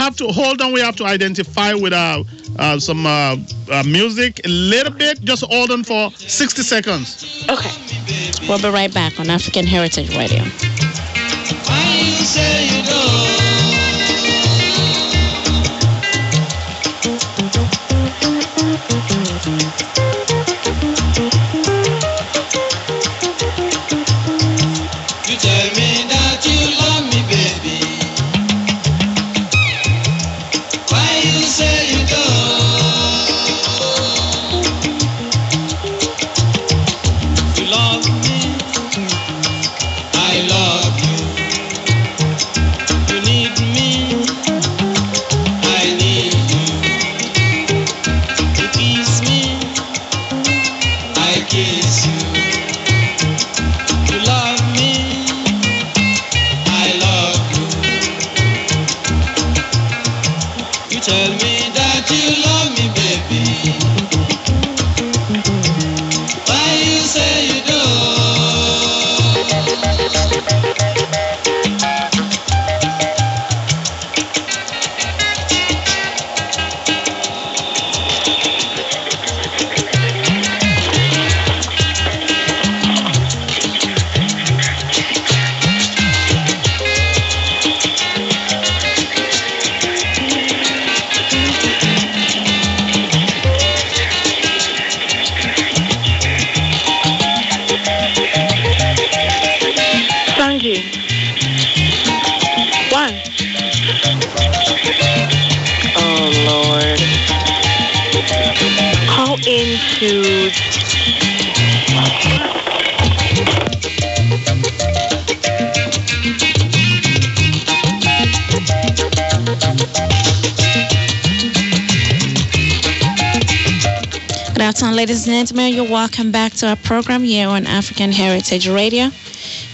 have to hold on. We have to identify with some music a little bit. Just hold on for 60 seconds. Okay. We'll be right back on African Heritage Radio. Why you say you know? You tell me that you love me, baby. Why you say you don't? You love me, I love you. You need me, I need you. You kiss me, I kiss you. You love me, I love you. You tell me that you love me, baby. Why you say you don't? Sanji. One. Oh, Lord. Call into... Good afternoon, ladies and gentlemen. You're welcome back to our program here on African Heritage Radio.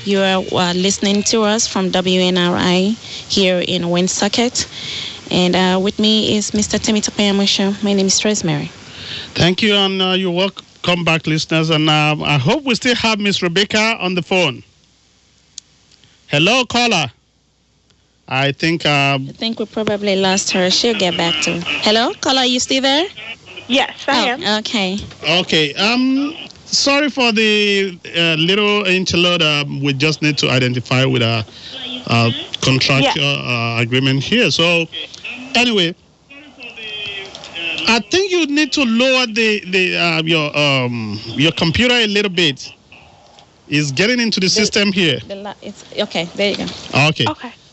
You are listening to us from WNRI here in Woonsocket. And with me is Mr. Temitope Amusho. My name is Rosemary. Thank you, and you're welcome back, listeners. And I hope we still have Miss Rebecca on the phone. Hello, caller. I think we probably lost her. She'll get back to. Hello, caller. Are you still there? Yes, I am. Okay. Okay. Sorry for the little interlude. We just need to identify with a contractual agreement here. So, anyway, I think you need to lower your computer a little bit. It's getting into the system here. It's okay. There you go. Okay.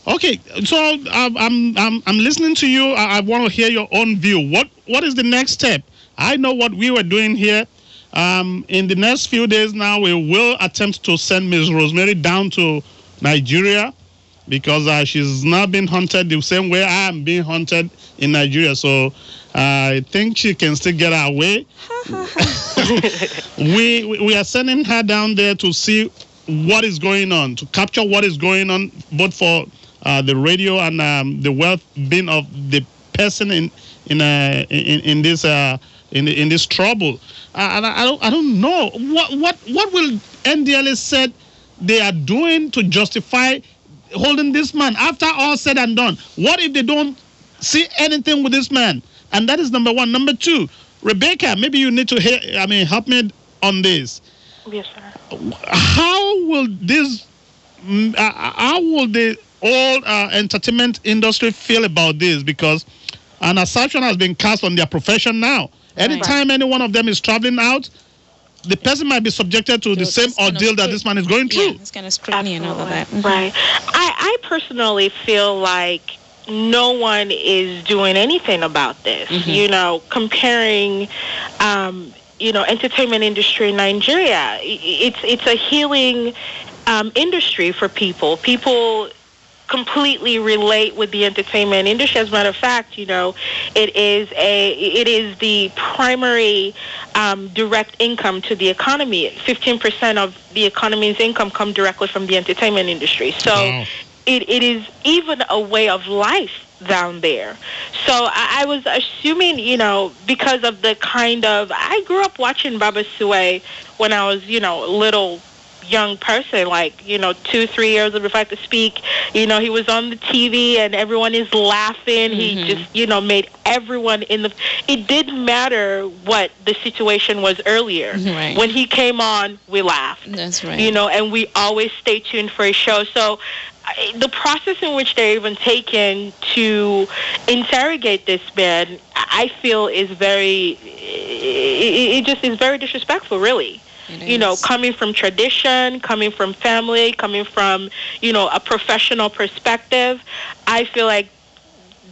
Okay. So I'm listening to you. I want to hear your own view. What is the next step? I know what we were doing here. In the next few days now, we will attempt to send Ms. Rosemary down to Nigeria because she's now been hunted the same way I am being hunted in Nigeria. So I think she can still get her way. We are sending her down there to see what is going on, to capture what is going on, both for the radio and the well-being of the person in this trouble. I don't know what will NDLA said they are doing to justify holding this man after all said and done. What if they don't see anything with this man? And that is number one. Number two, Rebecca, maybe you need to help me on this. Yes, sir. How will the whole entertainment industry feel about this? Because an assumption has been cast on their profession now. Anytime any one of them is traveling out, the person might be subjected to the same ordeal that this man is going through. Yeah, it's kind of scrutiny and all of that. Mm-hmm. Right. I personally feel like no one is doing anything about this. Mm-hmm. You know, comparing, entertainment industry in Nigeria, it's a healing industry for people. People completely relate with the entertainment industry. As a matter of fact, it is the primary direct income to the economy. 15% of the economy's income come directly from the entertainment industry. So wow. It is even a way of life down there. So I was assuming, because of the I grew up watching Baba Suwe when I was, little young person, like, 2-3 years old, if I could speak. He was on the TV and everyone is laughing. He just, made everyone it didn't matter what the situation was earlier. Right. When he came on, we laughed. That's right. And we always stay tuned for his show. So the process in which they're even taken to interrogate this man, I feel is it just is very disrespectful, really. Coming from tradition, coming from family, coming from, a professional perspective. I feel like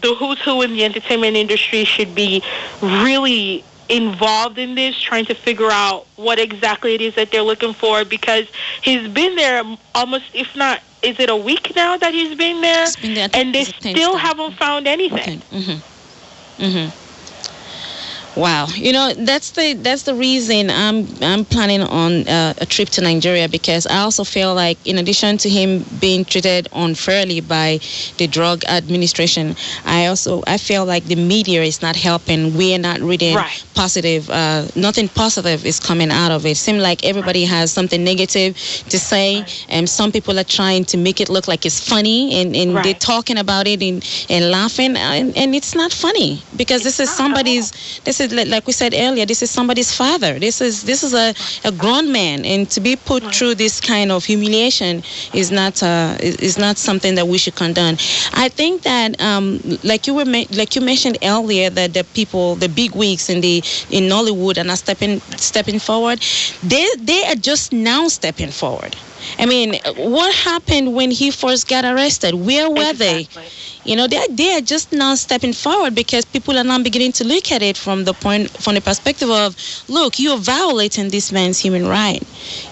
the who's who in the entertainment industry should be really involved in this, trying to figure out what exactly it is that they're looking for, because he's been there almost, if not, is it a week now that he's been there? He's been there, and they still haven't found anything. Okay. Wow, that's the reason I'm planning on a trip to Nigeria, because I also feel like, in addition to him being treated unfairly by the Drug Administration, I feel like the media is not helping. We are not reading positive. Nothing positive is coming out of it. It seems like everybody has something negative to say, and some people are trying to make it look like it's funny, and they're talking about it and laughing, and it's not funny, because this is somebody's. This is, like we said earlier, this is somebody's father. This is a grown man, and to be put through this kind of humiliation is not something that we should condone. I think that like you mentioned earlier, that the big wigs in Nollywood are not stepping forward. They are just now stepping forward. I mean, what happened when he first got arrested? Where were they? They are just now stepping forward, because people are now beginning to look at it from the perspective of, look, you are violating this man's human right.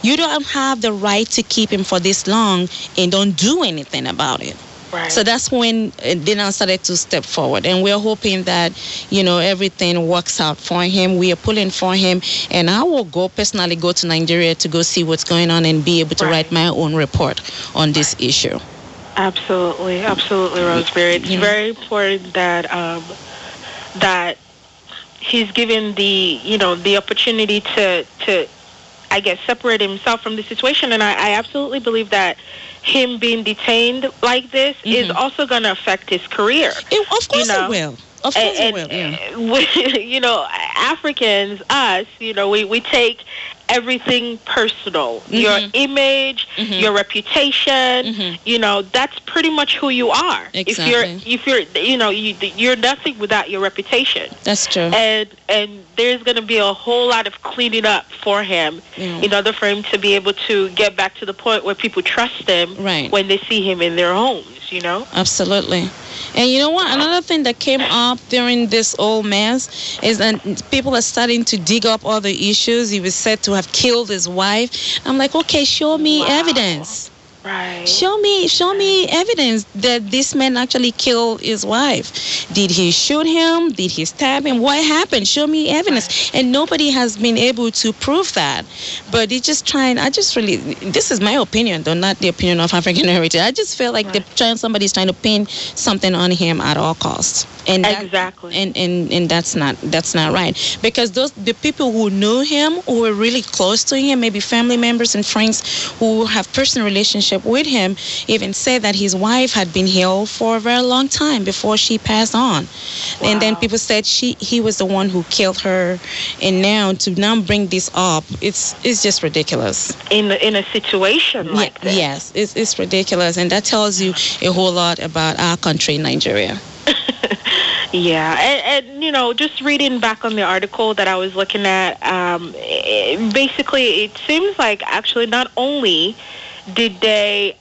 You don't have the right to keep him for this long and don't do anything about it. Right. So that's when they now started to step forward, and we're hoping that everything works out for him. We are pulling for him, and I will personally go to Nigeria to go see what's going on and be able to write my own report on this issue. Absolutely, Rosemary. It's very important that that he's given the opportunity to I guess separate himself from the situation, and I absolutely believe that him being detained like this is also going to affect his career. Of course it will. Of course it will. Yeah. Africans, us, we take everything personal. Your image, your reputation, that's pretty much who you are. Exactly. If you're you're nothing without your reputation. That's true. And there's going to be a whole lot of cleaning up for him in order for him to be able to get back to the point where people trust him when they see him in their homes, Absolutely. And you know what? Another thing that came up during this whole mess is that people are starting to dig up all the issues. He was said to have killed his wife. I'm like, okay, show me evidence. Right. Show me evidence that this man actually killed his wife. Did he shoot him? Did he stab him? What happened? Show me evidence. And nobody has been able to prove that. But this is my opinion, though, not the opinion of African Heritage. I just feel like somebody's trying to pin something on him at all costs. And exactly. And that's not right. Because the people who knew him, who were really close to him, maybe family members and friends who have personal relationships with him, even said that his wife had been ill for a very long time before she passed on. Wow. And then people said he was the one who killed her, and now to bring this up, it's just ridiculous. In a situation like this. Yes, it's ridiculous, and that tells you a whole lot about our country, Nigeria. Yeah, and just reading back on the article that I was looking at, basically it seems like actually not only did they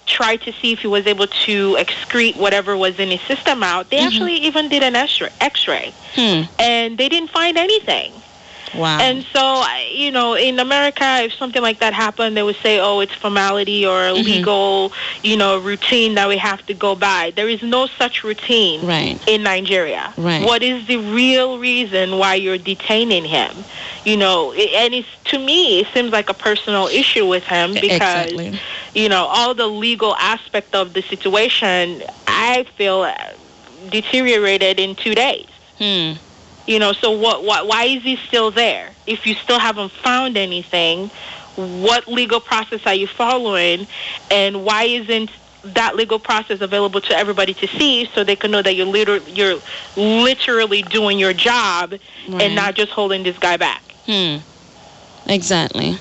try to see if he was able to excrete whatever was in his system out, they actually even did an X-ray. And they didn't find anything. Wow. And so, in America, if something like that happened, they would say, oh, it's formality or a legal, routine that we have to go by. There is no such routine in Nigeria. Right. What is the real reason why you're detaining him? And to me, it seems like a personal issue with him because, all the legal aspect of the situation, I feel, deteriorated in 2 days. So why is he still there? If you still haven't found anything, what legal process are you following, and why isn't that legal process available to everybody to see, so they can know that you're literally doing your job and not just holding this guy back. Exactly.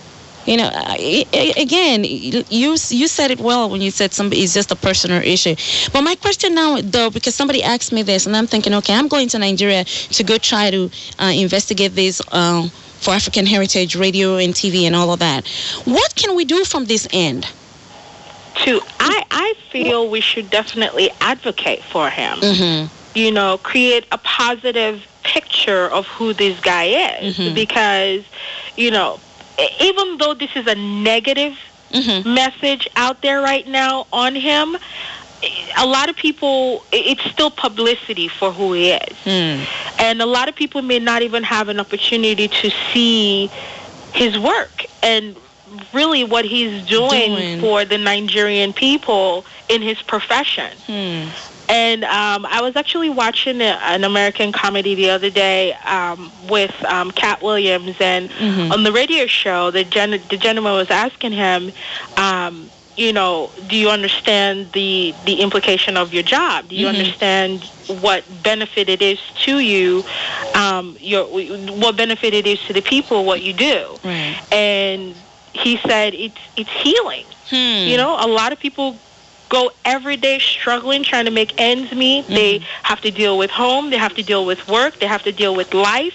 Again, you said it well when you said it's just a personal issue. But my question now, though, because somebody asked me this, and I'm thinking, okay, I'm going to Nigeria to go try to investigate this for African Heritage Radio and TV and all of that. What can we do from this end? I feel we should definitely advocate for him. Create a positive picture of who this guy is, because, even though this is a negative message out there right now on him, a lot of people, it's still publicity for who he is. And a lot of people may not even have an opportunity to see his work and really what he's doing for the Nigerian people in his profession. And I was actually watching an American comedy the other day with Cat Williams, and on the radio show, the gentleman was asking him, do you understand the implication of your job? Do you understand what benefit it is to you, what benefit it is to the people, what you do? Right. And he said it's healing. A lot of people go every day struggling, trying to make ends meet. They have to deal with home, they have to deal with work, they have to deal with life.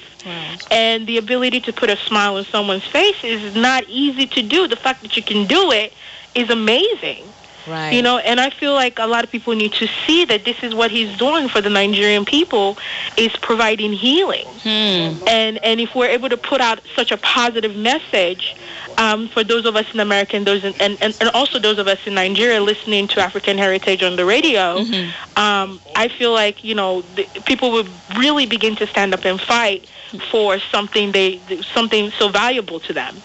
And the ability to put a smile on someone's face is not easy to do. The fact that you can do it is amazing. Right. And I feel like a lot of people need to see that this is what he's doing for the Nigerian people, is providing healing. And if we're able to put out such a positive message for those of us in America and also those of us in Nigeria listening to African Heritage on the radio, I feel like, people would really begin to stand up and fight for something so valuable to them.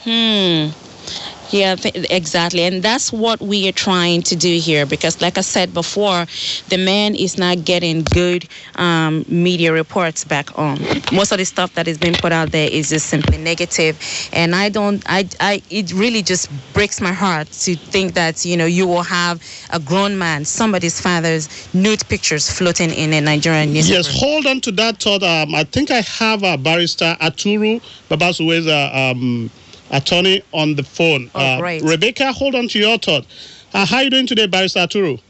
Yeah, exactly. And that's what we are trying to do here, because like I said before, the man is not getting good media reports back home. Most of the stuff that is being put out there is just simply negative. And it really just breaks my heart to think that, you will have a grown man, somebody's father's nude pictures floating in a Nigerian newspaper. Yes, hold on to that thought. I think I have Barrister Aturu Babasuwe's attorney on the phone. Great. Rebecca, hold on to your thought. How are you doing today, Barrister Aturu?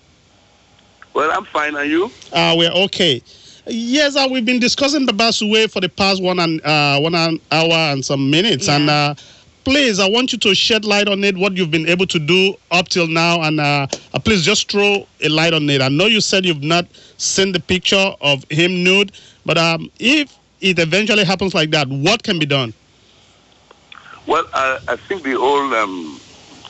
Well, I'm fine. Are you? We're okay. Yes, we've been discussing Babasuwe for the past 1 hour and some minutes. Yeah. And please, I want you to shed light on it, what you've been able to do up till now. And please just throw a light on it. I know you said you've not seen the picture of him nude, but if it eventually happens like that, what can be done? Well, I think the whole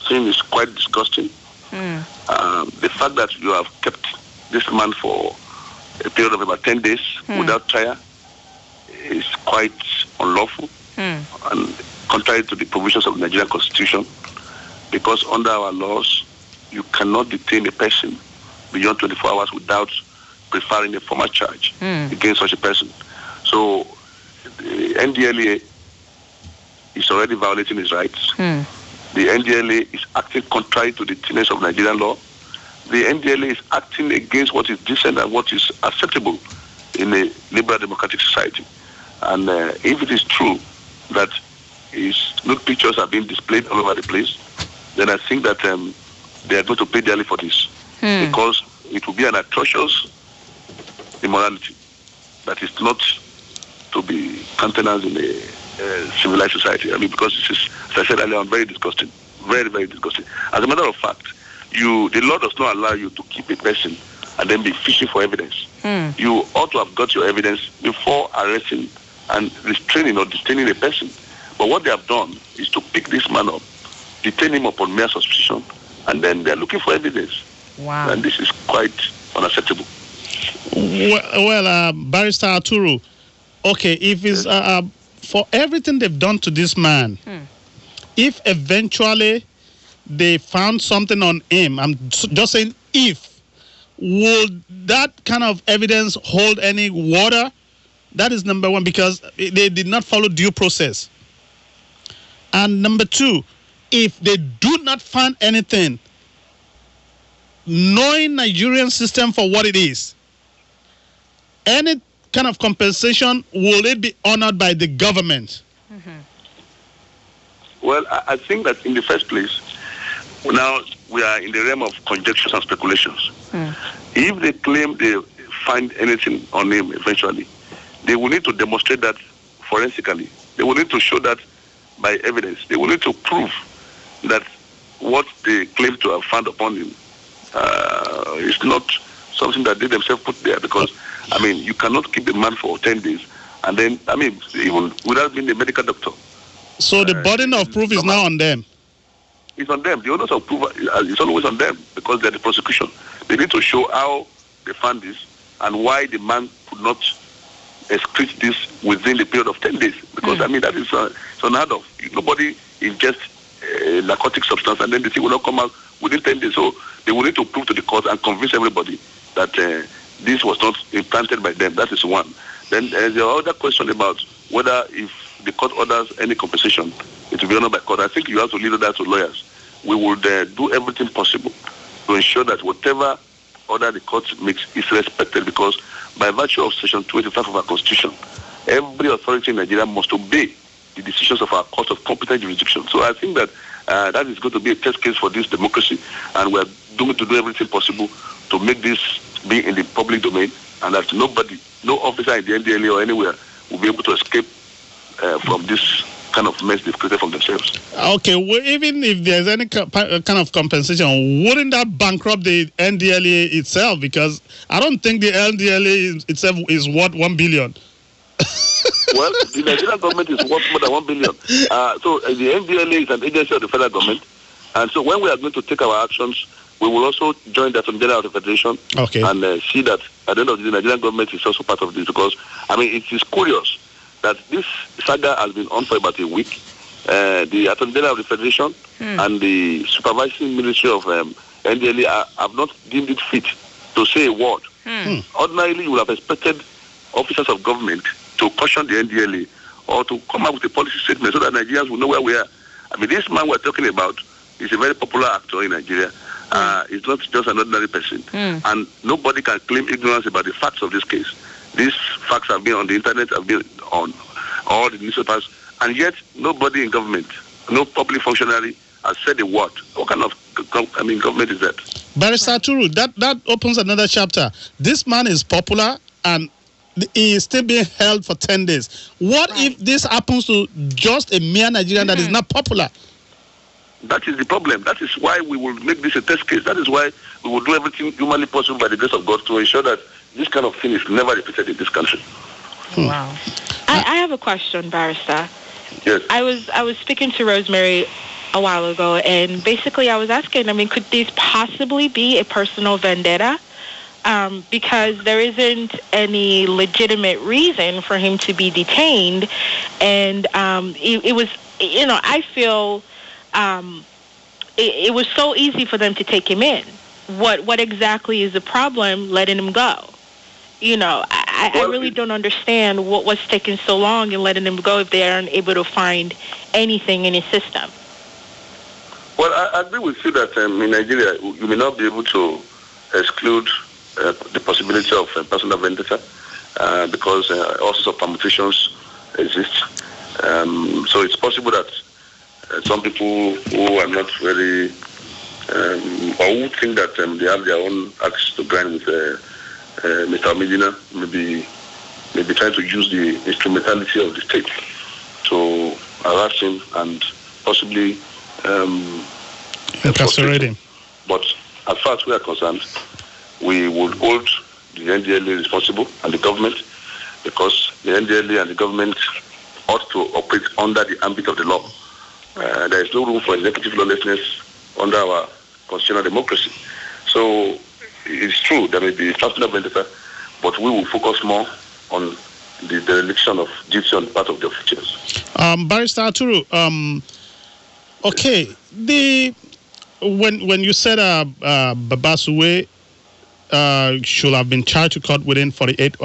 thing is quite disgusting. The fact that you have kept this man for a period of about 10 days without trial is quite unlawful and contrary to the provisions of the Nigerian Constitution, because under our laws, you cannot detain a person beyond 24 hours without preferring a formal charge against such a person. So the NDLEA is already violating his rights. The NDLA is acting contrary to the tenets of Nigerian law. The NDLA is acting against what is decent and what is acceptable in a liberal democratic society. And if it is true that his nude pictures are being displayed all over the place, then I think that they are going to pay dearly for this, because it will be an atrocious immorality that is not to be countenanced in a civilized society. I mean, because this is, as I said earlier, very disgusting. Very, very disgusting. As a matter of fact, the law does not allow you to keep a person and then be fishing for evidence. You ought to have got your evidence before arresting and restraining or detaining a person. But what they have done is to pick this man up, detain him upon mere suspicion, and then they're looking for evidence. Wow. And this is quite unacceptable. Well, Barrister Aturu, okay, if it's for everything they've done to this man, if eventually they found something on him, I'm just saying if, would that kind of evidence hold any water? That is number one, because they did not follow due process. And number two, if they do not find anything, knowing Nigerian system for what it is, any kind of compensation, will it be honored by the government? Well, I think that in the first place, now we are in the realm of conjectures and speculations. If they claim they find anything on him eventually, they will need to demonstrate that forensically. They will need to show that by evidence. They will need to prove that what they claim to have found upon him is not something that they themselves put there. Because, I mean, you cannot keep the man for 10 days and then, I mean, even without being a medical doctor. So the burden of proof is now on them. It's on them. The onus of proof is always on them because they're the prosecution. They need to show how they found this and why the man could not excrete this within the period of 10 days. Because, I mean, that is it's unheard of. Nobody ingests a narcotic substance and then the thing will not come out within 10 days. So they will need to prove to the court and convince everybody that this was not implanted by them. That is one. Then there's the other question about whether if the court orders any compensation, it will be honored by court. I think you have to leave that to lawyers. We will do everything possible to ensure that whatever order the court makes is respected, because by virtue of Section 25 of our Constitution, every authority in Nigeria must obey the decisions of our court of competent jurisdiction. So I think that that is going to be a test case for this democracy, and we're going to do everything possible to make this be in the public domain, and that nobody, no officer in the NDLA or anywhere will be able to escape from this kind of mess they've created for themselves. Okay, well, even if there's any kind of compensation, wouldn't that bankrupt the NDLA itself? Because I don't think the NDLA itself is worth 1 billion. Well, the Nigerian government is worth more than 1 billion. So the NDLA is an agency of the federal government. And so when we are going to take our actions, we will also join the Attorney General of the Federation and see that at the end of the day, the Nigerian government is also part of this. Because, I mean, it is curious that this saga has been on for about a week. The Attorney General of the Federation and the supervising ministry of NDLA have not deemed it fit to say a word. Ordinarily, you would have expected officers of government to caution the NDLA or to come up with a policy statement so that Nigerians will know where we are. I mean, this man we're talking about is a very popular actor in Nigeria. He's not just an ordinary person. And nobody can claim ignorance about the facts of this case. These facts have been on the internet, have been on all the newspapers, and yet nobody in government, no public functionary has said a word. What kind of government is that? Barrister Aturu, that opens another chapter. This man is popular and he is still being held for 10 days. What if this happens to just a mere Nigerian that is not popular? That is the problem. That is why we will make this a test case. That is why we will do everything humanly possible by the grace of God to ensure that this kind of thing is never repeated in this country. Wow. I have a question, Barrister. Yes. I was speaking to Rosemary a while ago, and basically I was asking, I mean, could this possibly be a personal vendetta? Because there isn't any legitimate reason for him to be detained, and it was, you know, I feel it was so easy for them to take him in. What exactly is the problem letting him go? You know, I really don't understand what's taking so long in letting him go if they aren't able to find anything in his system. Well, I agree with you that in Nigeria, you may not be able to exclude the possibility of personal vendetta because all sorts of permutations exist. So it's possible that some people who are not very, or who think that they have their own axe to grind with Mr. Medina, maybe trying to use the instrumentality of the state to harass him and possibly incarcerate him. But as far as we are concerned, we would hold the NDLA responsible and the government, because the NDLA and the government ought to operate under the ambit of the law. There is no room for executive lawlessness under our constitutional democracy. So it's true there may be personal vendetta, but we will focus more on the dereliction of duty on the part of the officials. Barrister Aturu, okay, when you said Babasuwe should have been charged to court within 48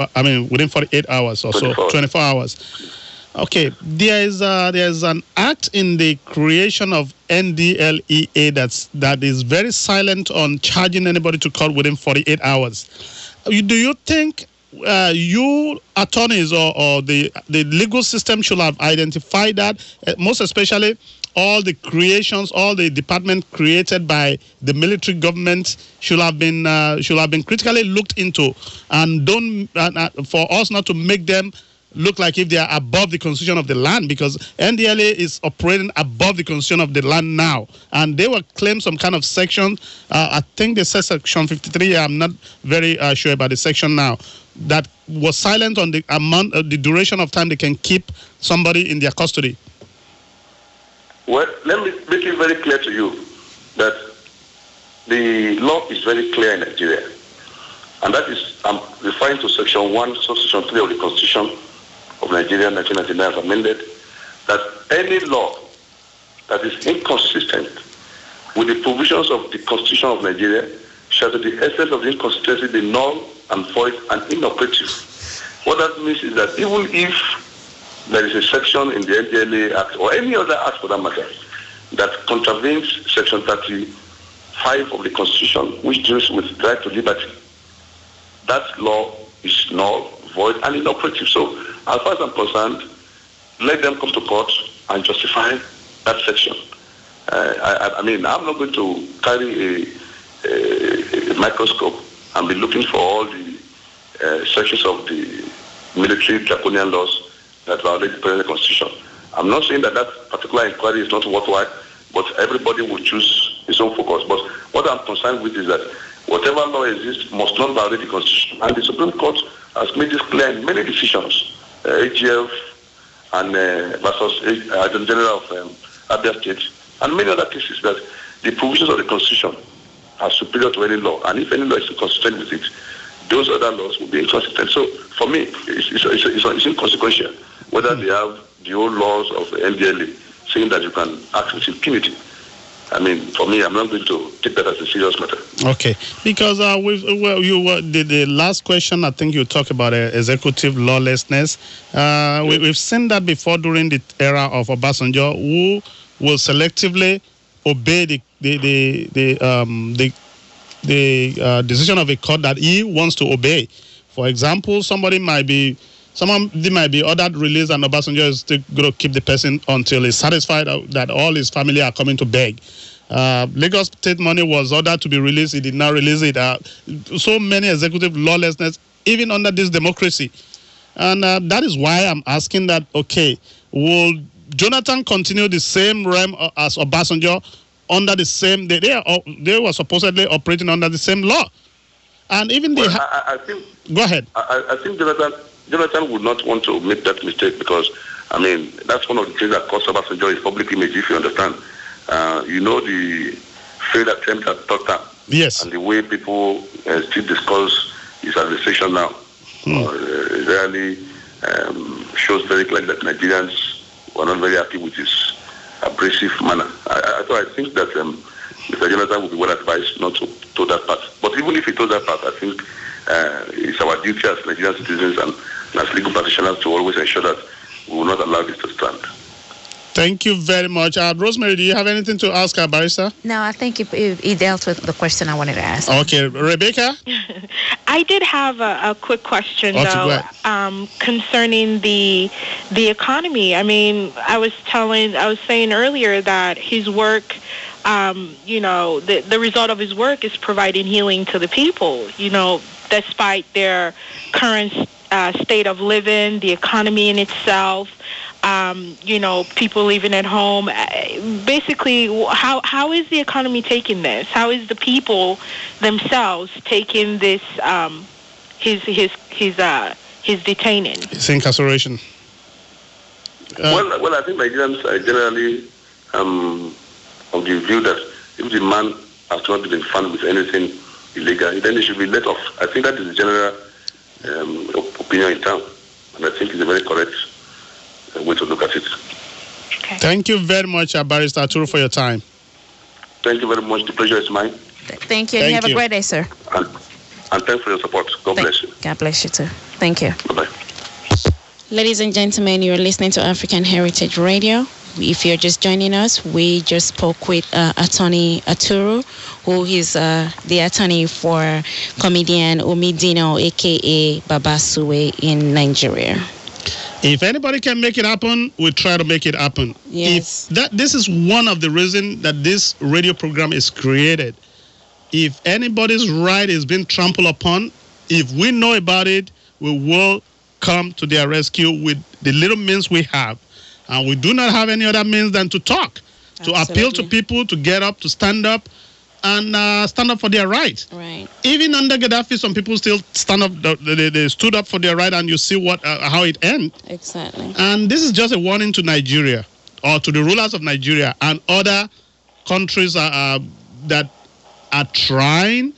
hours or 24 hours. Okay, there's an act in the creation of NDLEA that is very silent on charging anybody to court within 48 hours. Do you think you attorneys or the legal system should have identified that, most especially all the creations, all the departments created by the military government should have been critically looked into, and for us not to make them look like if they are above the constitution of the land, because NDLA is operating above the constitution of the land now, and they will claim some kind of section. I think they said section 53. I'm not very sure about the section now, that was silent on the amount, the duration of time they can keep somebody in their custody. Well, let me make it very clear to you that the law is very clear in Nigeria, and that is, I'm referring to section 1, subsection 3 of the Constitution of Nigeria, 1999, as amended, that any law that is inconsistent with the provisions of the Constitution of Nigeria shall, to the essence of the inconsistency, be null and void and inoperative. What that means is that even if there is a section in the NDLA Act, or any other act for that matter, that contravenes section 35 of the Constitution, which deals with right to liberty, that law is null, void, and inoperative. So, as far as I'm concerned, let them come to court and justify that section. I mean, I'm not going to carry a microscope and be looking for all the sections of the military draconian laws that violate the present Constitution. I'm not saying that particular inquiry is not worthwhile, but everybody will choose his own focus. But what I'm concerned with is that whatever law exists must not violate the Constitution. And the Supreme Court has made this clear in many decisions. AGF and versus the General of Abia State, and many other cases, that the provisions of the Constitution are superior to any law, and if any law is inconsistent with it, those other laws will be inconsistent. So, for me, it's inconsequential whether they have the old laws of the NDLA saying that you can act with impunity. I mean, for me, I'm not going to take that as a serious matter. Okay, because the last question, I think you talked about executive lawlessness. We've seen that before during the era of Obasanjo, who will selectively obey the decision of a court that he wants to obey. For example, somebody might be ordered release, and Obasanjo is still going to keep the person until he's satisfied that all his family are coming to beg. Lagos State money was ordered to be released. He did not release it. So many executive lawlessness, even under this democracy. And that is why I'm asking that, okay, will Jonathan continue the same realm as Obasanjo under the same, they were supposedly operating under the same law? And even I think, go ahead. I think Jonathan would not want to make that mistake, because, I mean, that's one of the things that cost Obasanjo his public image, if you understand. You know, the failed attempt at Doctor. Yes. And the way people still discuss his administration now really shows very clearly that Nigerians were not very happy with his abrasive manner. I think that Mr. Jonathan would be well advised not to toe that path. But even if he toes that path, I think it's our duty as Nigerian citizens and as legal practitioners to always ensure that we will not allow this to stand. Thank you very much. Rosemary, do you have anything to ask our barrister? No, I think he dealt with the question I wanted to ask. Okay, Rebecca? I did have a quick question, though, concerning the economy. I mean, I was saying earlier that his work, the result of his work is providing healing to the people, despite their current state of living, the economy in itself, people living at home. Basically, how is the economy taking this? How is the people themselves taking this? His detaining. His incarceration. Well, I think Nigerians are generally of the view that if the man has not been found with anything illegal, then he should be let off. I think that is the general opinion in town, and I think it's a very correct way to look at it. Okay. Thank you very much, Barrister Aturu, for your time. Thank you very much. The pleasure is mine. Thank you. Have a great day, sir. And thanks for your support. God bless you. God bless you, too. Thank you. Bye-bye. Ladies and gentlemen, you're listening to African Heritage Radio. If you're just joining us, we just spoke with Attorney Aturu, who is the attorney for comedian Umidino, a.k.a. Babasue in Nigeria. If anybody can make it happen, we'll try to make it happen. Yes. This is one of the reasons that this radio program is created. If anybody's right is being trampled upon, if we know about it, we will come to their rescue with the little means we have. And we do not have any other means than to talk, to appeal to people, to get up, to stand up, and stand up for their right. Right. Even under Gaddafi, some people still stand up. They stood up for their right, and you see how it ends. Exactly. And this is just a warning to Nigeria, or to the rulers of Nigeria and other countries that are trying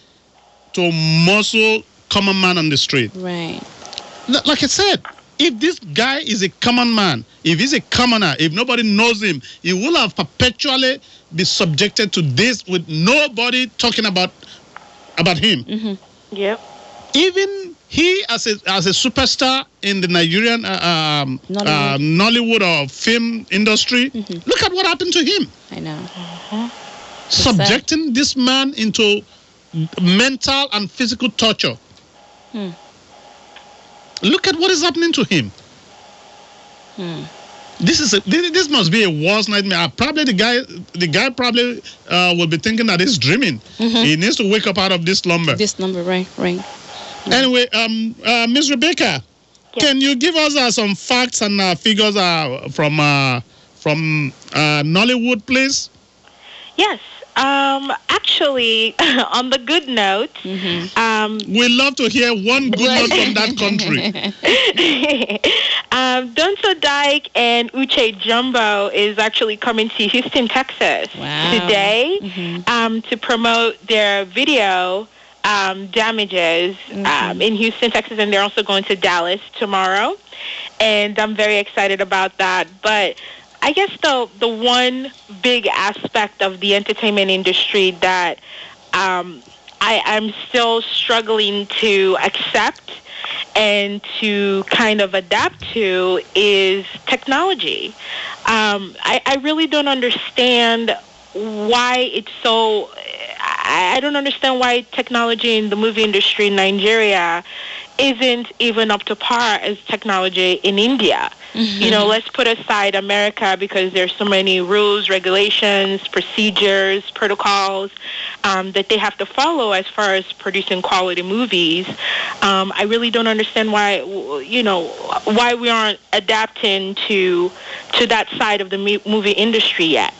to muscle common man on the street. Right. Like I said, if this guy is a common man, if he's a commoner, if nobody knows him, he will have perpetually be subjected to this with nobody talking about him. Mm-hmm. Yep. Even he, as a superstar in the Nigerian Nollywood or film industry, look at what happened to him. I know. Subjecting this man into mental and physical torture. Look at what is happening to him. This must be a worst nightmare. Probably the guy probably will be thinking that he's dreaming. He needs to wake up out of this slumber. Right. Anyway, Ms. Rebecca, can you give us some facts and figures from Nollywood, please? Yes. Actually, on the good note, we love to hear one good note from that country. Donso Dyke and Uche Jumbo is actually coming to Houston, Texas today to promote their video Damages in Houston, Texas, and they're also going to Dallas tomorrow. And I'm very excited about that. But I guess the one big aspect of the entertainment industry that I'm still struggling to accept and to kind of adapt to is technology. I really don't understand why it's so... I don't understand why technology in the movie industry in Nigeria isn't even up to par as technology in India. You know, let's put aside America because there's so many rules, regulations, procedures, protocols that they have to follow as far as producing quality movies. I really don't understand why we aren't adapting to that side of the movie industry yet.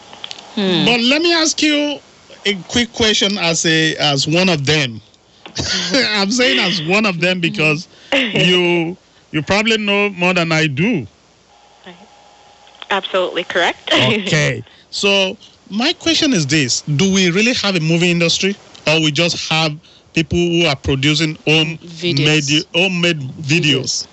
But let me ask you a quick question as one of them. I'm saying as one of them because you probably know more than I do. Absolutely correct. Okay. So my question is this. Do we really have a movie industry, or we just have people who are producing homemade videos?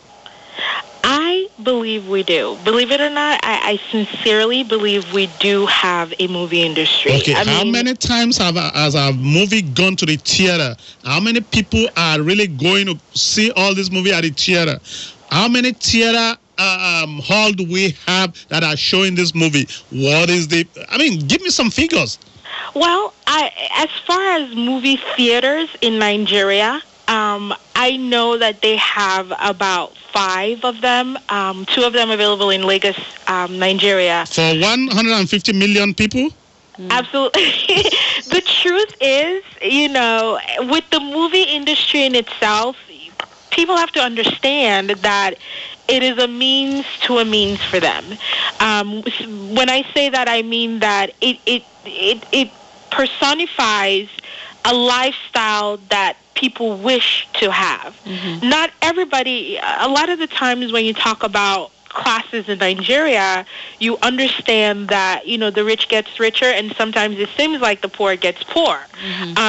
I believe we do. Believe it or not, I sincerely believe we do have a movie industry. Okay, how many times has a movie gone to the theater? How many people are really going to see all this movie at the theater? How many theater hall do we have that are showing this movie? What is give me some figures. Well, as far as movie theaters in Nigeria, I know that they have about 5 of them, 2 of them available in Lagos, Nigeria. For 150 million people? Absolutely. The truth is, with the movie industry in itself, people have to understand that it is a means to a means for them. When I say that, I mean that it personifies a lifestyle that people wish to have. Not everybody, a lot of the times when you talk about classes in Nigeria, you understand that, the rich gets richer and sometimes it seems like the poor gets poor.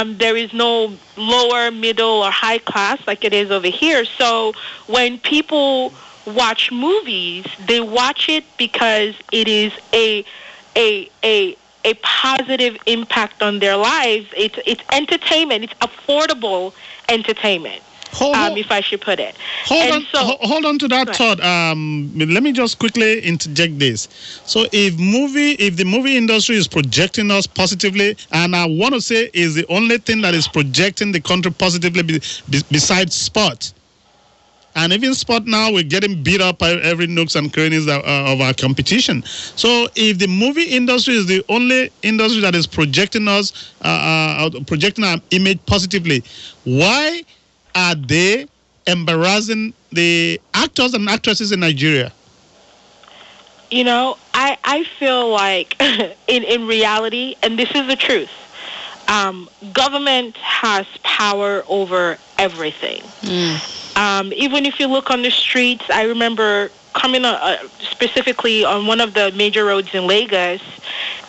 There is no lower, middle, or high class like it is over here. So when people watch movies, they watch it because it is a positive impact on their lives. It's entertainment. It's affordable entertainment. if I should put it. Hold on to that thought. Let me just quickly interject this. So if the movie industry is projecting us positively, and I want to say is the only thing that is projecting the country positively besides sport. And even sport now, we're getting beat up by every nooks and crannies of our competition. So if the movie industry is the only industry that is projecting us, projecting our image positively, why are they embarrassing the actors and actresses in Nigeria? You know, I feel like in reality, and this is the truth, government has power over everything. Even if you look on the streets, I remember coming specifically on one of the major roads in Lagos,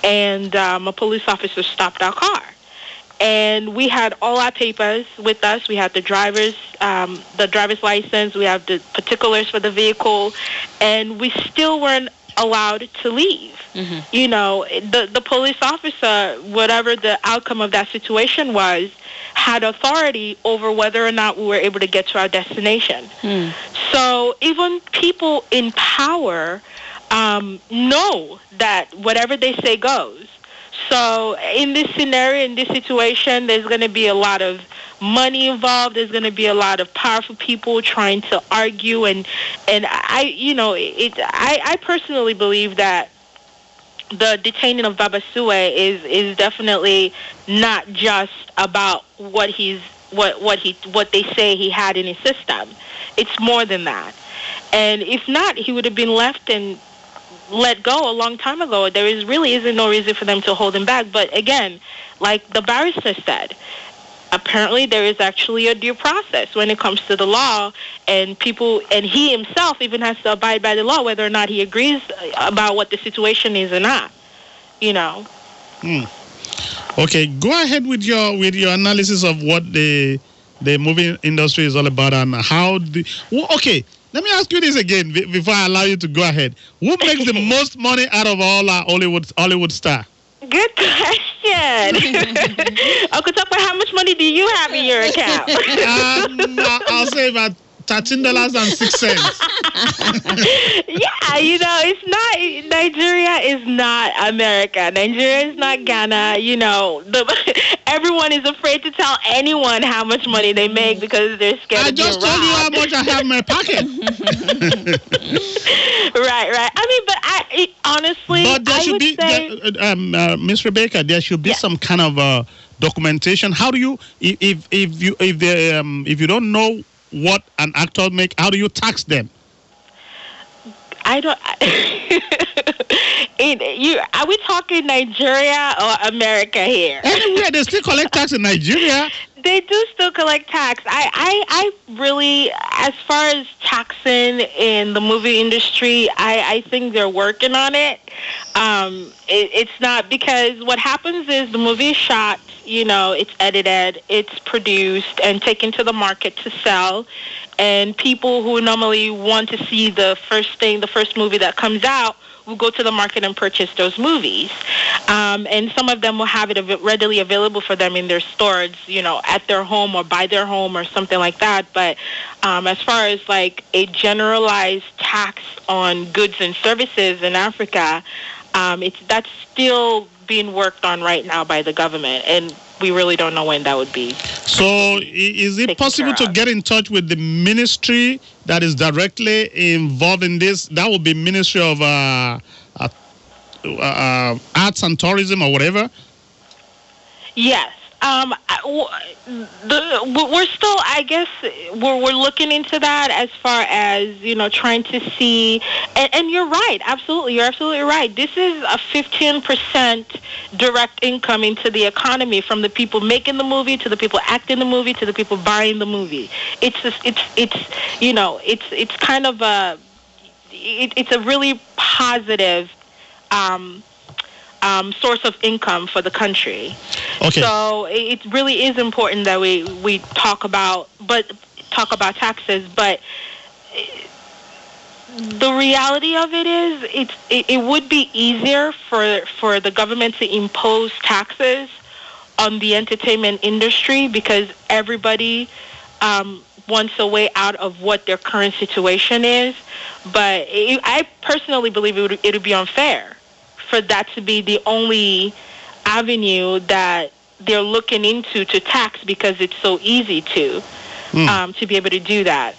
and a police officer stopped our car. And we had all our papers with us. We had the driver's license. We have the particulars for the vehicle, and we still weren't allowed to leave. You know, the police officer, whatever the outcome of that situation was, had authority over whether or not we were able to get to our destination. So even people in power know that whatever they say goes. So in this scenario, in this situation, there's going to be a lot of money involved. There's going to be a lot of powerful people trying to argue, and I personally believe that the detaining of Baba Sue is definitely not just about what they say he had in his system. It's more than that. And if not, he would have been left and let go a long time ago. There isn't no reason for them to hold him back. But again, like the barrister said, apparently there is actually a due process when it comes to the law, and he himself even has to abide by the law, whether or not he agrees about what the situation is or not. You know. Okay, go ahead with your analysis of what the movie industry is all about and how. Okay. Let me ask you this again before I allow you to go ahead. Who makes the most money out of all our Hollywood star? Good question. Uncle Tupper, how much money do you have in your account? I'll say about $13.06. Yeah, you know, it's not. Nigeria is not America. Nigeria is not Ghana. You know, everyone is afraid to tell anyone how much money they make because they're scared of being robbed. I just told you how much I have in my pocket. Right. I mean, but honestly, but there should be, Miss Rebecca, there should be some kind of documentation. How do you, if you don't know what an actor make, how do you tax them? I don't. Are we talking Nigeria or America here? Anywhere, they still collect tax in Nigeria. They do still collect tax. I really, as far as taxing in the movie industry, I think they're working on it. It's not, because what happens is the movie is shot, you know, it's edited, it's produced and taken to the market to sell. And people who normally want to see the first movie that comes out will go to the market and purchase those movies. And some of them will have it readily available for them in their stores, you know, at their home or by their home or something like that. But as far as like a generalized tax on goods and services in Africa, that's still being worked on right now by the government, and we really don't know when that would be. So is it possible to get in touch with the ministry that is directly involved in this? That would be Ministry of Arts and Tourism or whatever? Yes. We're still, I guess, we're looking into that as far as, you know, trying to see, and you're right, absolutely, you're absolutely right. This is a 15% direct income into the economy, from the people making the movie to the people acting the movie to the people buying the movie. It's kind of it's a really positive source of income for the country. Okay. So it really is important that we talk about taxes, but the reality of it is it would be easier for the government to impose taxes on the entertainment industry, because everybody wants a way out of what their current situation is. But I personally believe it would be unfair for that to be the only avenue that they're looking into to tax, because it's so easy to be able to do that.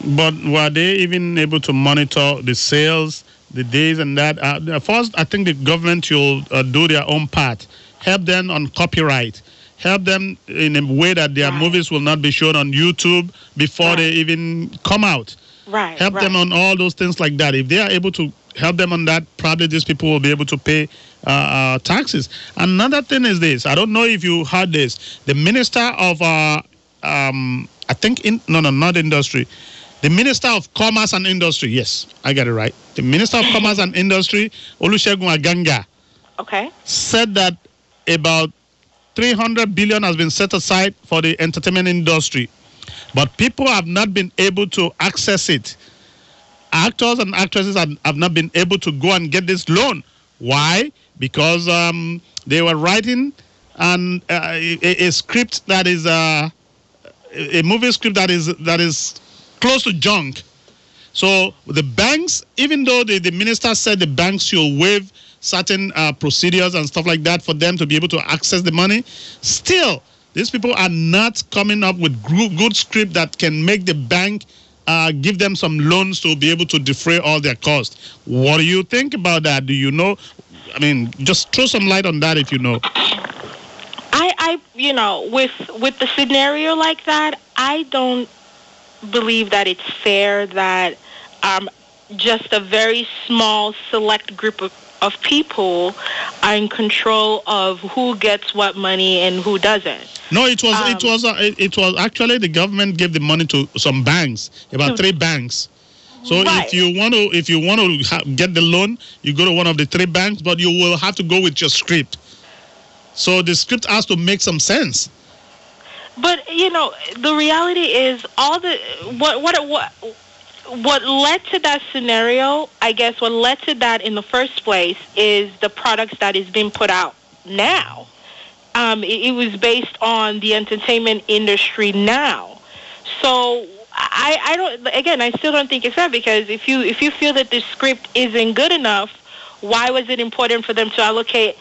But were they even able to monitor the sales, the days and that? First, I think the government will do their own part. Help them on copyright. Help them in a way that their movies will not be shown on YouTube before they even come out. Right. Help them on all those things like that. If they are able to help them on that, probably these people will be able to pay taxes. Another thing is this. I don't know if you heard this. The Minister of, not industry. The Minister of Commerce and Industry. Yes, I got it right. The Minister of Commerce and Industry, Olusegun Aganga, said that about 300 billion has been set aside for the entertainment industry, but people have not been able to access it. Actors and actresses have not been able to go and get this loan. Why? Because they were writing a script that is a movie script that is close to junk. So the banks, even though the minister said the banks should waive certain procedures and stuff like that for them to be able to access the money, still these people are not coming up with good script that can make the bank give them some loans to be able to defray all their costs. What do you think about that? Do you know? I mean, just throw some light on that if you know. I with the scenario like that, I don't believe that it's fair that just a very small select group of people are in control of who gets what money and who doesn't. No, it was actually the government gave the money to some banks, about 3 banks. So if you want to get the loan, you go to one of the 3 banks, but you will have to go with your script. So the script has to make some sense. But the reality is what led to that scenario, I guess what led to that in the first place is the products that is being put out now. It was based on the entertainment industry now. So I still don't think it's fair, because if you feel that this script isn't good enough, why was it important for them to allocate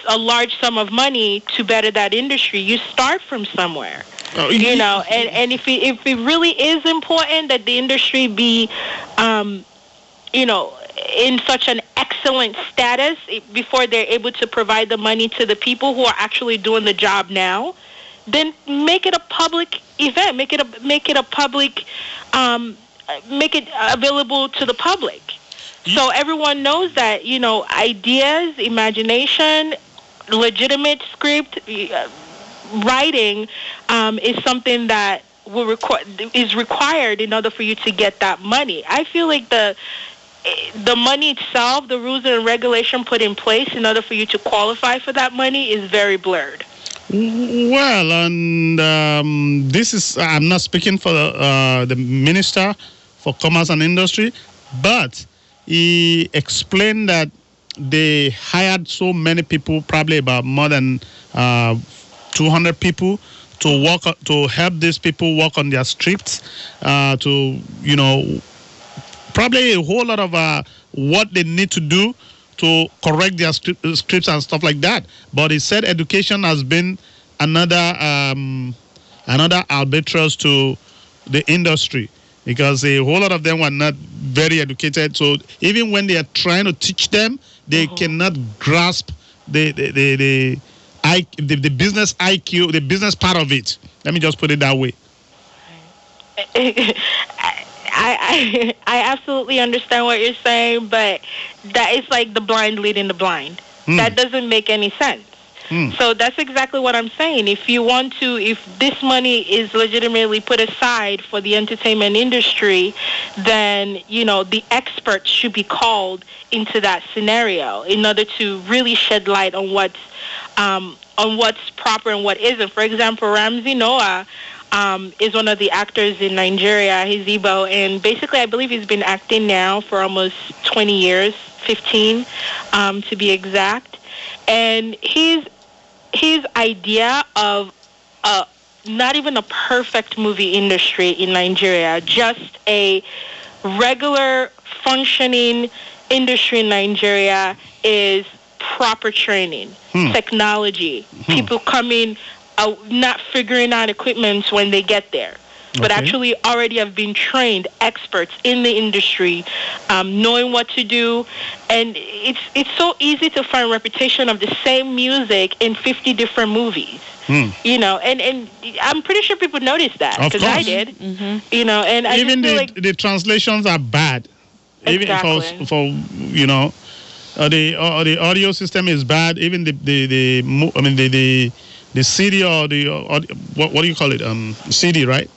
a large sum of money to better that industry? You start from somewhere. And if it really is important that the industry be, in such an excellent status before they're able to provide the money to the people who are actually doing the job now, then make it a public event. Make it a public, make it available to the public. So everyone knows that, ideas, imagination, legitimate script, writing is something that is required in order for you to get that money. I feel like the money itself, the rules and regulation put in place in order for you to qualify for that money is very blurred. Well, and this is, I'm not speaking for the Minister for Commerce and Industry, but he explained that they hired so many people, probably about more than 200 people, to help these people work on their scripts, probably a whole lot of what they need to do to correct their scripts and stuff like that. But he said education has been another albatross to the industry, because a whole lot of them were not very educated. So even when they are trying to teach them, they cannot grasp the business IQ, the business part of it. Let me just put it that way. I absolutely understand what you're saying, but that is like the blind leading the blind. That doesn't make any sense. So that's exactly what I'm saying. If this money is legitimately put aside for the entertainment industry, then, the experts should be called into that scenario in order to really shed light on what's proper and what isn't. For example, Ramsey Noah is one of the actors in Nigeria. He's Igbo, and basically I believe he's been acting now for almost 20 years, 15 to be exact. And his idea of not even a perfect movie industry in Nigeria, just a regular functioning industry in Nigeria is proper training, technology, people coming out, not figuring out equipment when they get there, but actually already have been trained experts in the industry, knowing what to do. And it's so easy to find reputation of the same music in 50 different movies. You know, and I'm pretty sure people noticed that, because I did. You know, and I even just feel like the translations are bad. Exactly. Even for you know, the audio system is bad. Even the CD or the what do you call it? CD, right?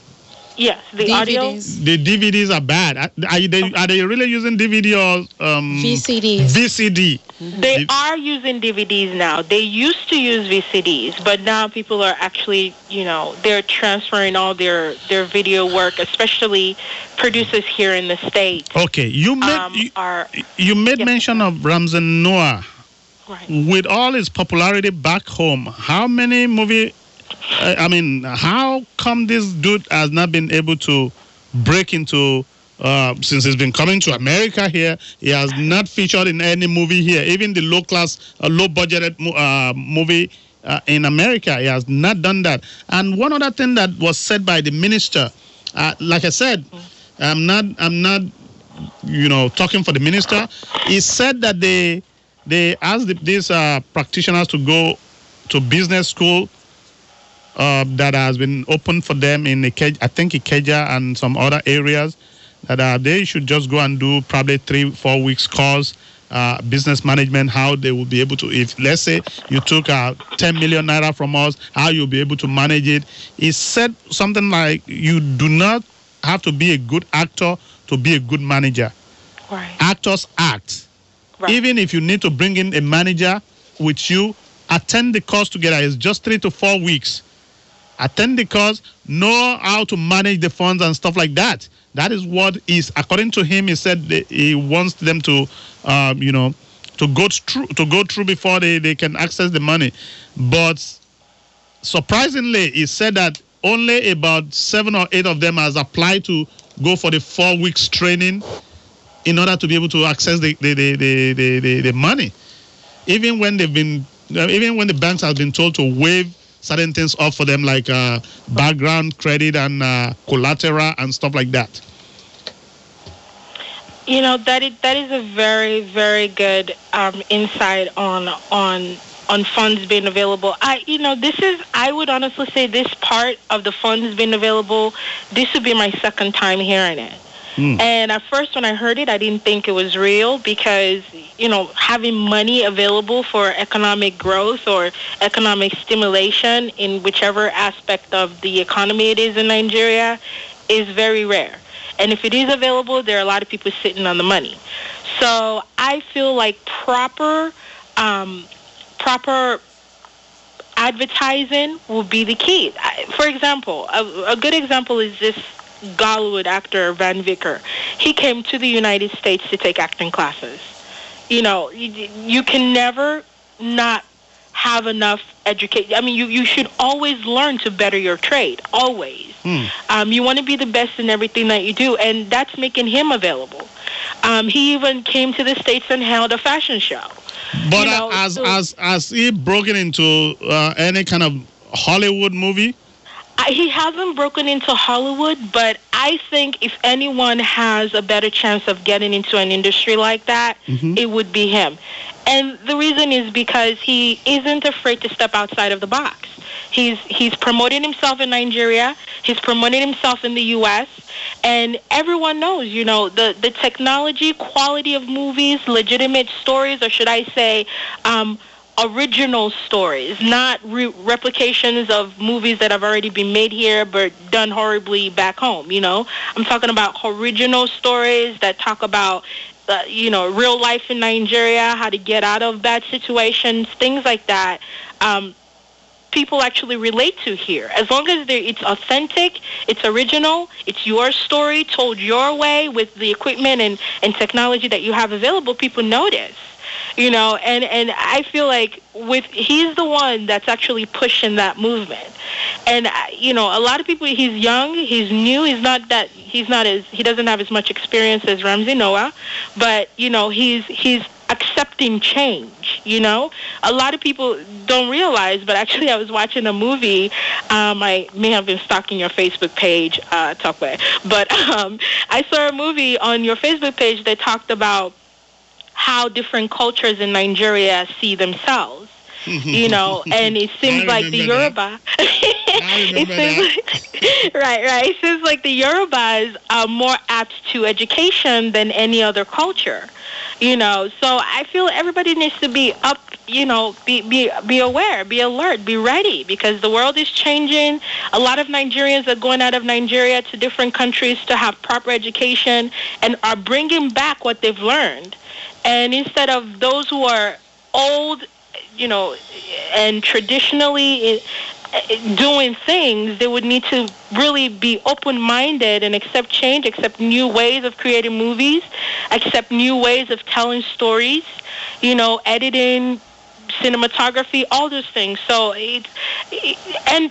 yes, the DVDs. audio. The DVDs are bad. Are they really using DVD or VCDs. VCD? They are using DVDs now. They used to use VCDs, but now people are actually, you know, they're transferring all their video work, especially producers here in the States. Okay, you made mention of Ramsey Noah. Right. With all his popularity back home, how many movie? How come this dude has not been able to break into? Since he's been coming to America here, he has not featured in any movie here. Even the low-budgeted movie in America, he has not done that. And one other thing that was said by the minister, like I said, I'm not, talking for the minister. He said that they asked these practitioners to go to business school that has been opened for them in Ikeja and some other areas. That they should just go and do probably 3-4 weeks course, business management, how they will be able to, if let's say you took 10 million naira from us, how you'll be able to manage it. He said something like, you do not have to be a good actor to be a good manager. Right. Actors act. Right. Even if you need to bring in a manager with you, attend the course together. It's just 3 to 4 weeks. Attend the course, know how to manage the funds and stuff like that. That is what is, according to him, he said he wants them to, to go through before they can access the money. But surprisingly, he said that only about 7 or 8 of them has applied to go for the 4 weeks training in order to be able to access the money. Even when the banks have been told to waive certain things off for them, like background credit and collateral and stuff like that. You know, that is a very, very good insight on funds being available. I would honestly say this part of the funds being available, this would be my second time hearing it. And at first when I heard it, I didn't think it was real, because, having money available for economic growth or economic stimulation in whichever aspect of the economy it is in Nigeria is very rare. And if it is available, there are a lot of people sitting on the money. So I feel like proper advertising will be the key. For example, a good example is this Gollywood actor Van Vicker. He came to the United States to take acting classes. You can never not have enough education. I mean, you should always learn to better your trade, always. You want to be the best in everything that you do, and that's making him available. He even came to the States and held a fashion show. But has he broken into any kind of Hollywood movie? He hasn't broken into Hollywood, but I think if anyone has a better chance of getting into an industry like that, it would be him. And the reason is because he isn't afraid to step outside of the box. He's promoting himself in Nigeria. He's promoting himself in the U.S. And everyone knows, the technology, quality of movies, legitimate stories, or should I say, original stories, not replications of movies that have already been made here but done horribly back home. I'm talking about original stories that talk about real life in Nigeria, how to get out of bad situations, things like that. people actually relate to here. As long as it's authentic, it's original, it's your story told your way with the equipment and technology that you have available, people notice. You know, and I feel like he's the one that's actually pushing that movement. And you know, a lot of people, he's young, he's new, he doesn't have as much experience as Ramsey Noah, but you know, he's accepting change. You know, a lot of people don't realize, but actually I was watching a movie. I may have been stalking your Facebook page, Talkway, but I saw a movie on your Facebook page that talked about how different cultures in Nigeria see themselves, you know, and it seems like the Yoruba. Right. It seems like the Yorubas are more apt to education than any other culture, you know. So I feel everybody needs to be up, you know, be aware, be alert, be ready, because the world is changing. A lot of Nigerians are going out of Nigeria to different countries to have proper education and are bringing back what they've learned. And instead of those who are old, you know, and traditionally doing things, they would need to really be open-minded and accept change, accept new ways of creating movies, accept new ways of telling stories, you know, editing, cinematography, all those things. So, and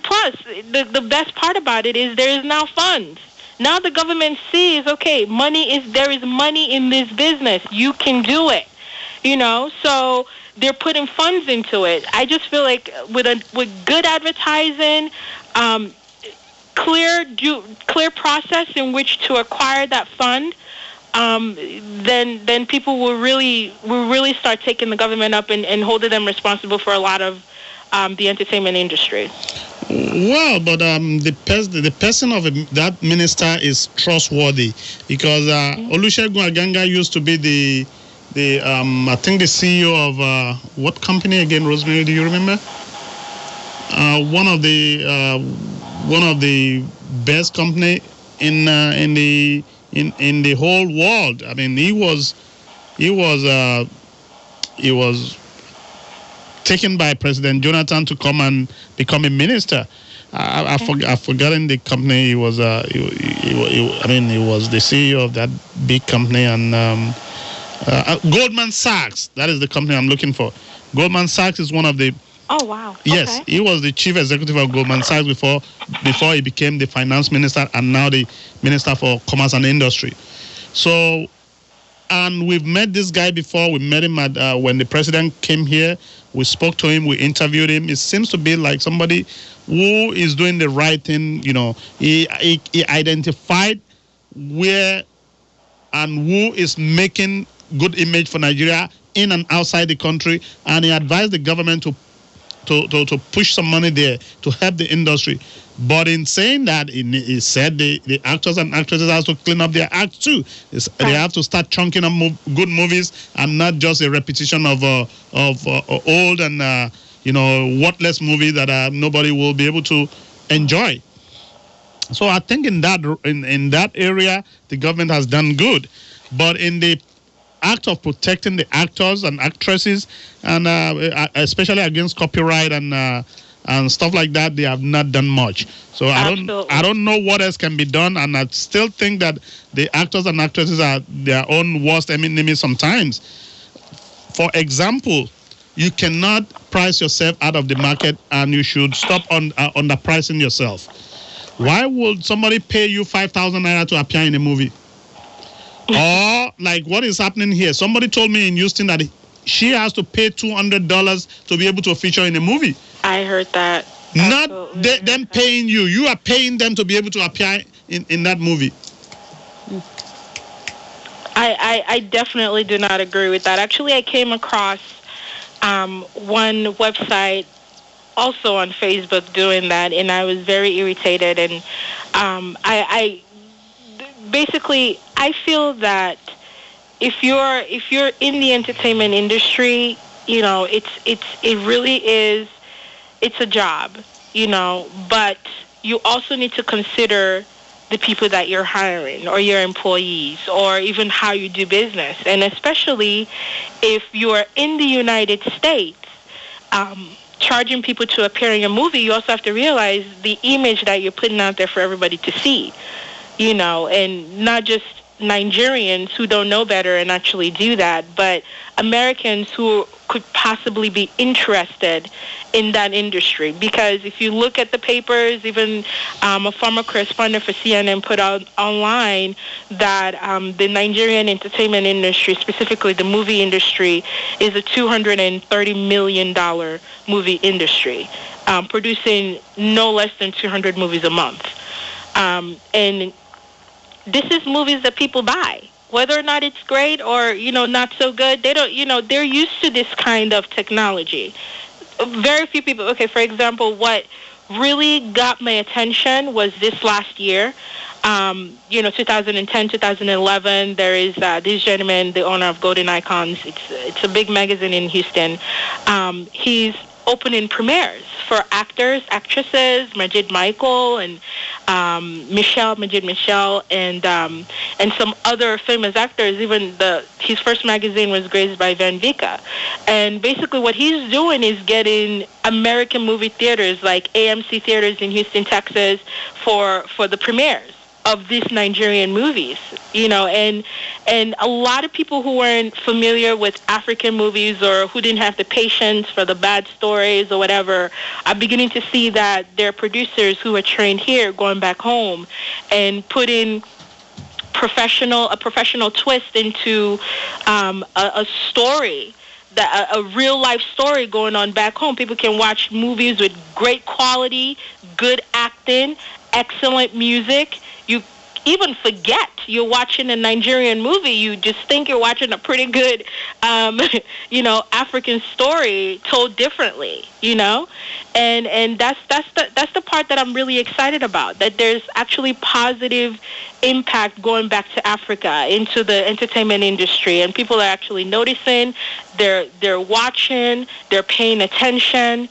plus, the best part about it is there is now funds. Now the government sees, okay, there is money in this business. You can do it, you know. So they're putting funds into it. I just feel like with good advertising, clear process in which to acquire that fund, then people will really start taking the government up and holding them responsible for a lot of the entertainment industry. Well, but the person of that minister is trustworthy, because Olusegun Aganga used to be the I think the CEO of what company again, Rosemary? Do you remember? One of the best company in the whole world. I mean, he was taken by President Jonathan to come and become a minister. I've forgotten the company. He was he was the CEO of that big company, and Goldman Sachs. That is the company I'm looking for. Goldman Sachs is one of the. Oh wow! Yes, he was the chief executive of Goldman Sachs before he became the finance minister, and now the minister for commerce and industry. So. And we've met this guy before. We met him at when the president came here. We spoke to him. We interviewed him. It seems to be like somebody who is doing the right thing. You know, he identified where and who is making good image for Nigeria in and outside the country, and he advised the government to push some money there to help the industry. But in saying that, he said the actors and actresses have to clean up their act too. They have to start chunking up good movies and not just a repetition of old and worthless movies that nobody will be able to enjoy. So I think in that area, the government has done good. But in the act of protecting the actors and actresses, and especially against copyright and stuff like that, they have not done much. So I don't know what else can be done, and I still think that the actors and actresses are their own worst enemies sometimes. For example, you cannot price yourself out of the market, and you should stop underpricing yourself. Why would somebody pay you 5,000 naira to appear in a movie? Or like what is happening here? Somebody told me in Houston that she has to pay $200 to be able to feature in a movie. I heard that. Not them paying you. You are paying them to be able to appear in that movie. I definitely do not agree with that. Actually, I came across one website also on Facebook doing that, and I was very irritated. And I basically feel that if you're in the entertainment industry, you know, it really is. It's a job, you know, but you also need to consider the people that you're hiring or your employees or even how you do business. And especially if you are in the United States, charging people to appear in a movie, you also have to realize the image that you're putting out there for everybody to see, and not just Nigerians who don't know better and actually do that, but Americans who could possibly be interested in that industry. Because if you look at the papers, even a former correspondent for CNN put out online that the Nigerian entertainment industry, specifically the movie industry, is a $230 million movie industry, producing no less than 200 movies a month. And this is movies that people buy. Whether or not it's great or, not so good, they don't, they're used to this kind of technology. Very few people, okay, for example, what really got my attention was this last year, 2010, 2011, there is this gentleman, the owner of Golden Icons. It's a big magazine in Houston. He's opening premieres for actors, actresses, Majid Michael and Majid Michelle, and some other famous actors. Even his first magazine was graced by Van Vika. And basically what he's doing is getting American movie theaters like AMC Theaters in Houston, Texas, for the premieres of these Nigerian movies, and a lot of people who weren't familiar with African movies or who didn't have the patience for the bad stories or whatever are beginning to see that there are producers who are trained here going back home and putting a professional twist into a story, a real life story going on back home. People can watch movies with great quality, good acting, excellent music. You even forget you're watching a Nigerian movie. You just think you're watching a pretty good, African story told differently, and that's the part that I'm really excited about. That there's actually positive impact going back to Africa into the entertainment industry, and people are actually noticing. They're watching. They're paying attention.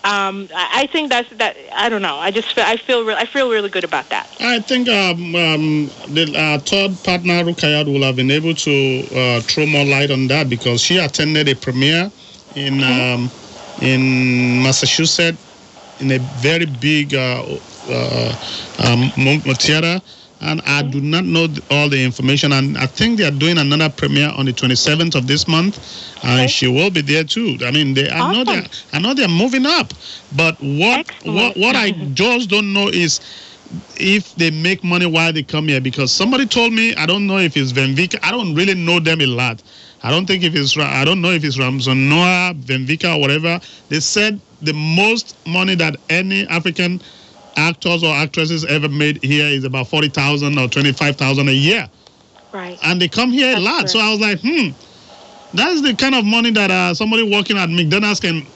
I think that. I don't know. I feel really good about that. I think the third partner, Rukayat, will have been able to throw more light on that because she attended a premiere in Massachusetts in a very big theater. And I do not know all the information. And I think they are doing another premiere on the 27th of this month. And she will be there too. I mean, I know they're moving up. But what I just don't know is if they make money while they come here. Because somebody told me, I don't know if it's Venvika. I don't really know them a lot. I don't know if it's Ramson Noah, Venvika, or whatever. They said the most money that any African actors or actresses ever made here is about 40,000 or 25,000 a year. Right. And they come here a lot. Correct. So I was like, that's the kind of money that somebody working at McDonald's can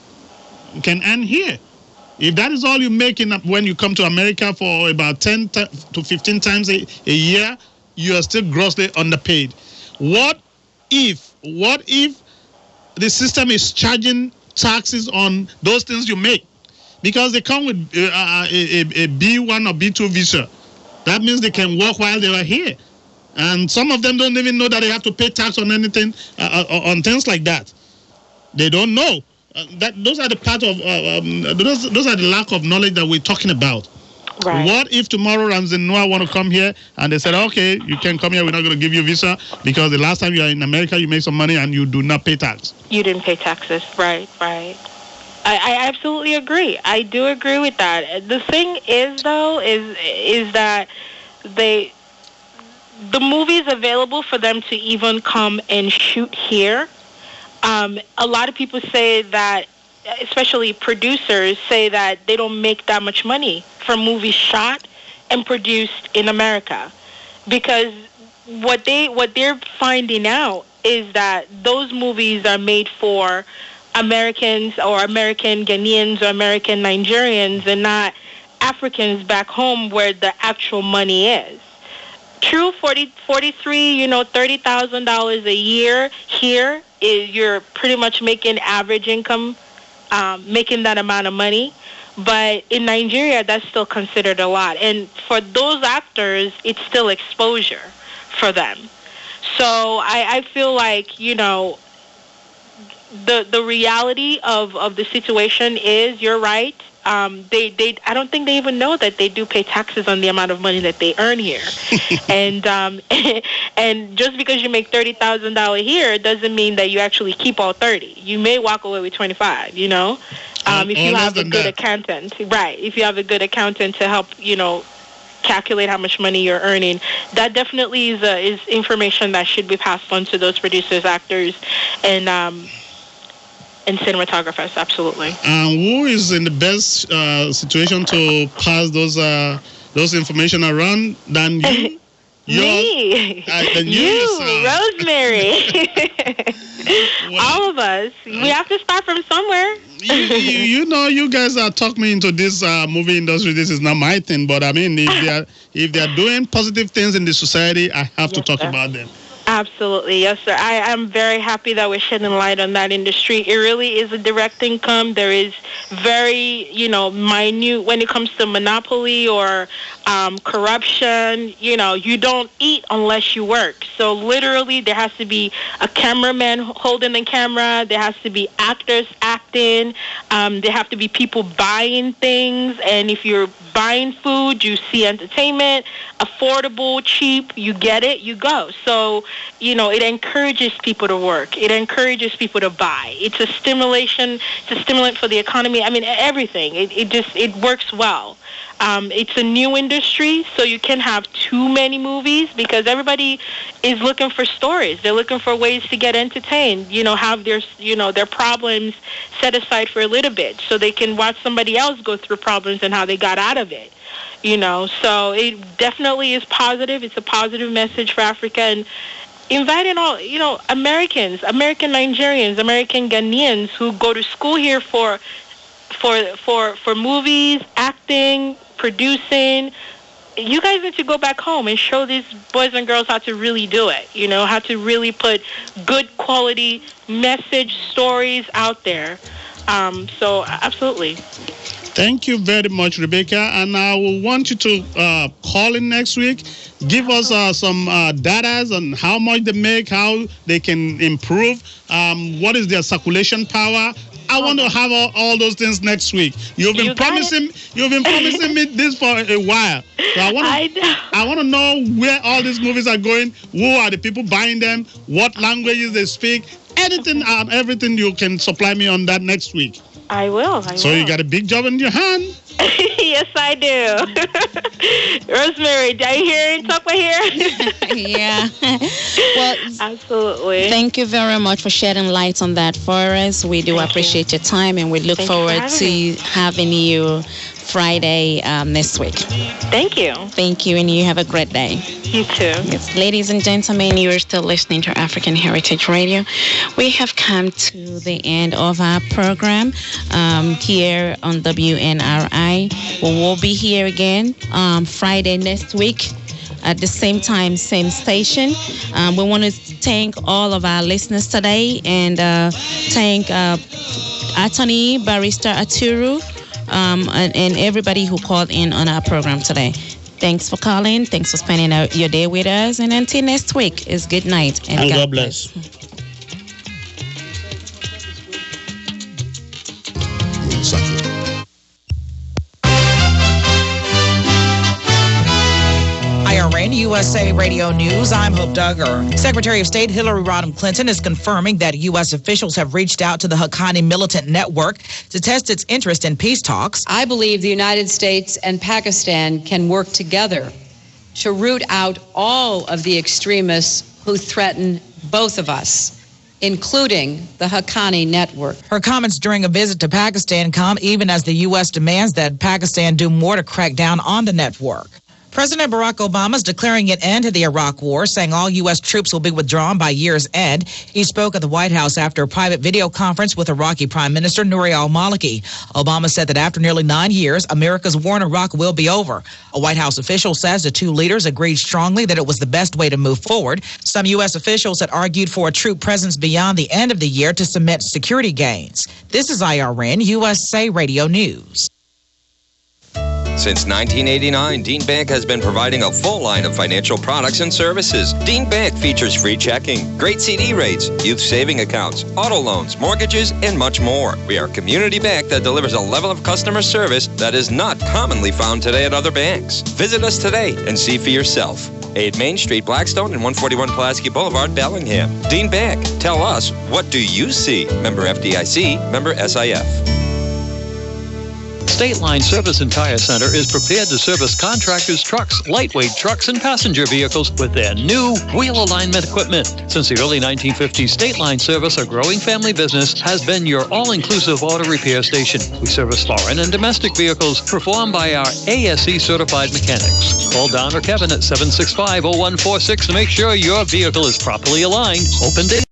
earn here. If that is all you make when you come to America for about 10 to 15 times a year, you are still grossly underpaid. What if the system is charging taxes on those things you make? Because they come with a B1 or B2 visa. That means they can work while they are here. And some of them don't even know that they have to pay tax on anything, on things like that. They don't know. Those are the part of, those are the lack of knowledge that we're talking about. Right. What if tomorrow Ramsey Noah want to come here and they said, okay, you can come here, we're not going to give you a visa because the last time you are in America, you made some money and you do not pay tax. You didn't pay taxes. Right. I absolutely agree. I do agree with that. The thing is, though, is that the movies available for them to even come and shoot here, a lot of people say that, especially producers, say that they don't make that much money for movies shot and produced in America. Because what they're finding out is that those movies are made for Americans or American Ghanaians or American Nigerians and not Africans back home where the actual money is. True, $30,000 a year here is you're pretty much making average income, making that amount of money. But in Nigeria, that's still considered a lot. And for those actors, it's still exposure for them. So I feel like, the reality of the situation is, you're right. They I don't think they even know that they do pay taxes on the amount of money that they earn here, and and just because you make $30,000 here doesn't mean that you actually keep all 30. You may walk away with 25. You know, if you have a good accountant, right? If you have a good accountant to help, calculate how much money you're earning, that definitely is information that should be passed on to those producers, actors, and cinematographers. Absolutely. Who is in the best situation to pass those information around than you? Me. You, Rosemary. Well, all of us. We have to start from somewhere. You guys are talking me into this movie industry. This is not my thing, but I mean, if they are doing positive things in the society, I have to talk about them. Absolutely. Yes, sir. I am very happy that we're shedding light on that industry. It really is a direct income. There is very, minute when it comes to monopoly or corruption. You don't eat unless you work. So literally there has to be a cameraman holding the camera. There has to be actors acting. There have to be people buying things. And if you're buying food, you see entertainment, affordable, cheap, you get it, you go. So, it encourages people to work. It encourages people to buy. It's a stimulant for the economy. I mean, everything. It works well. It's a new industry, so you can't have too many movies because everybody is looking for stories. They're looking for ways to get entertained, have their problems set aside for a little bit so they can watch somebody else go through problems and how they got out of it. So it definitely is positive. It's a positive message for Africa, and inviting all, Americans, American Nigerians, American Ghanaians who go to school here for movies, acting, producing. You guys need to go back home and show these boys and girls how to really do it, how to really put good quality message stories out there. So absolutely. Thank you very much, Rebecca. And I will want you to call in next week. Give us some data on how much they make, how they can improve, what is their circulation power. I want to have all those things next week. You've been promising me this for a while. So I want to know where all these movies are going. Who are the people buying them? What languages they speak? Anything and everything you can supply me on that next week. I will. So you got a big job in your hand. Yes, I do. Rosemary, are you here in Tokwa here? Yeah. Well, absolutely. Thank you very much for shedding light on that for us. We do appreciate your time, and we look forward to having you Friday next week. Thank you. Thank you, and you have a great day. You too. Yes, ladies and gentlemen, you are still listening to African Heritage Radio. We have come to the end of our program here on WNRI. We will be here again Friday next week at the same time, same station. We want to thank all of our listeners today and thank Attorney Barrister Aturu and everybody who called in on our program today. Thanks for calling. Thanks for spending your day with us. And until next week, it's good night. And God bless. IRN USA Radio News, I'm Hope Duggar. Secretary of State Hillary Rodham Clinton is confirming that U.S. officials have reached out to the Haqqani militant network to test its interest in peace talks. I believe the United States and Pakistan can work together to root out all of the extremists who threaten both of us, including the Haqqani network. Her comments during a visit to Pakistan come even as the U.S. demands that Pakistan do more to crack down on the network. President Barack Obama is declaring an end to the Iraq War, saying all U.S. troops will be withdrawn by year's end. He spoke at the White House after a private video conference with Iraqi Prime Minister Nouri al-Maliki. Obama said that after nearly 9 years, America's war in Iraq will be over. A White House official says the two leaders agreed strongly that it was the best way to move forward. Some U.S. officials had argued for a troop presence beyond the end of the year to cement security gains. This is IRN USA Radio News. Since 1989, Dean Bank has been providing a full line of financial products and services. Dean Bank features free checking, great CD rates, youth saving accounts, auto loans, mortgages, and much more. We are a community bank that delivers a level of customer service that is not commonly found today at other banks. Visit us today and see for yourself. 8 Main Street, Blackstone, and 141 Pulaski Boulevard, Bellingham. Dean Bank. Tell us, what do you see? Member FDIC, member SIF. State Line Service and Tire Center is prepared to service contractors' trucks, lightweight trucks, and passenger vehicles with their new wheel alignment equipment. Since the early 1950s, State Line Service, a growing family business, has been your all-inclusive auto repair station. We service foreign and domestic vehicles performed by our ASE-certified mechanics. Call Don or Kevin at 765-0146 to make sure your vehicle is properly aligned. Open daily.